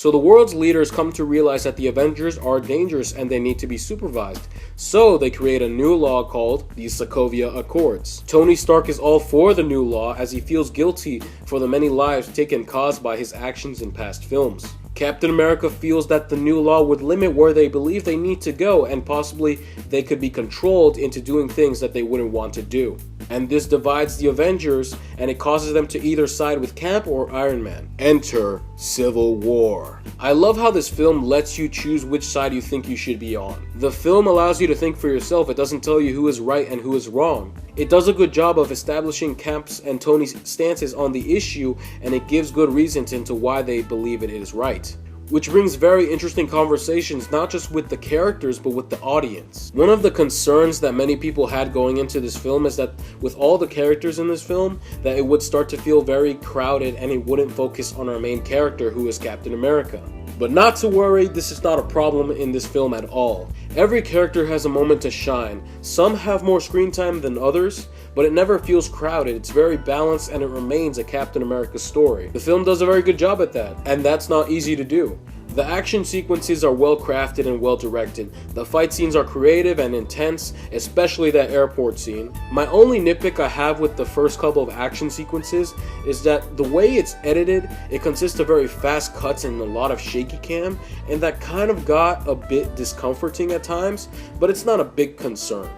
So the world's leaders come to realize that the Avengers are dangerous and they need to be supervised. So they create a new law called the Sokovia Accords. Tony Stark is all for the new law as he feels guilty for the many lives taken caused by his actions in past films. Captain America feels that the new law would limit where they believe they need to go, and possibly they could be controlled into doing things that they wouldn't want to do. And this divides the Avengers, and it causes them to either side with Cap or Iron Man. Enter Civil War. I love how this film lets you choose which side you think you should be on. The film allows you to think for yourself. It doesn't tell you who is right and who is wrong. It does a good job of establishing Cap's and Tony's stances on the issue, and it gives good reasons into why they believe it is right. Which brings very interesting conversations, not just with the characters, but with the audience. One of the concerns that many people had going into this film is that with all the characters in this film, that it would start to feel very crowded and it wouldn't focus on our main character, who is Captain America. But not to worry, this is not a problem in this film at all. Every character has a moment to shine. Some have more screen time than others, but it never feels crowded. It's very balanced and it remains a Captain America story. The film does a very good job at that, and that's not easy to do. The action sequences are well crafted and well directed. The fight scenes are creative and intense, especially that airport scene. My only nitpick I have with the first couple of action sequences is that the way it's edited, it consists of very fast cuts and a lot of shaky cam, and that kind of got a bit discomforting at times, but it's not a big concern.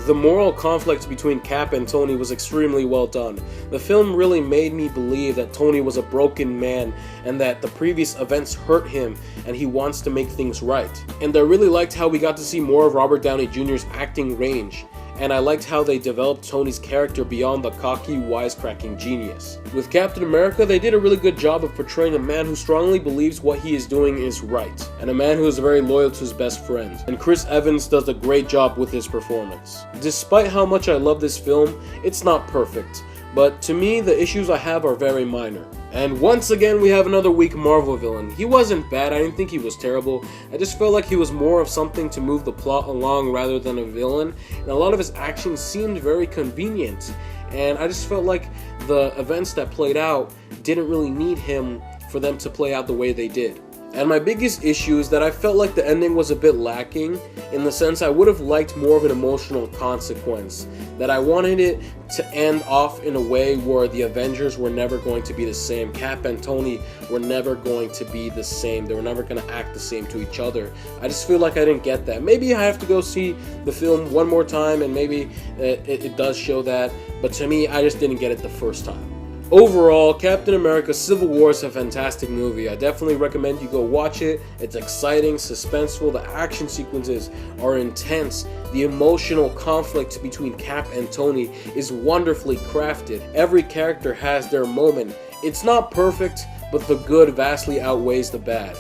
The moral conflict between Cap and Tony was extremely well done. The film really made me believe that Tony was a broken man and that the previous events hurt him and he wants to make things right. And I really liked how we got to see more of Robert Downey Jr.'s acting range. And I liked how they developed Tony's character beyond the cocky, wisecracking genius. With Captain America, they did a really good job of portraying a man who strongly believes what he is doing is right, and a man who is very loyal to his best friend. And Chris Evans does a great job with his performance. Despite how much I love this film, it's not perfect, but to me, the issues I have are very minor. And once again, we have another weak Marvel villain. He wasn't bad, I didn't think he was terrible. I just felt like he was more of something to move the plot along rather than a villain. And a lot of his actions seemed very convenient. And I just felt like the events that played out didn't really need him for them to play out the way they did. And my biggest issue is that I felt like the ending was a bit lacking, in the sense I would have liked more of an emotional consequence. That I wanted it to end off in a way where the Avengers were never going to be the same. Cap and Tony were never going to be the same. They were never going to act the same to each other. I just feel like I didn't get that. Maybe I have to go see the film one more time and maybe it does show that. But to me, I just didn't get it the first time. Overall, Captain America Civil War is a fantastic movie. I definitely recommend you go watch it. It's exciting, suspenseful, the action sequences are intense. The emotional conflict between Cap and Tony is wonderfully crafted. Every character has their moment. It's not perfect, but the good vastly outweighs the bad.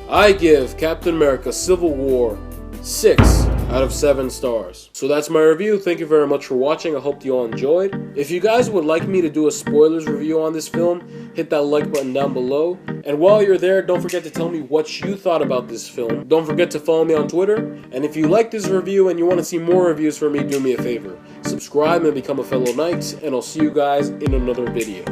I give Captain America Civil War 6 out of 7 stars. So that's my review. Thank you very much for watching. I hope you all enjoyed. If you guys would like me to do a spoilers review on this film, hit that like button down below. And while you're there, don't forget to tell me what you thought about this film. Don't forget to follow me on Twitter. And if you like this review and you want to see more reviews from me, do me a favor. Subscribe and become a fellow knight, and I'll see you guys in another video.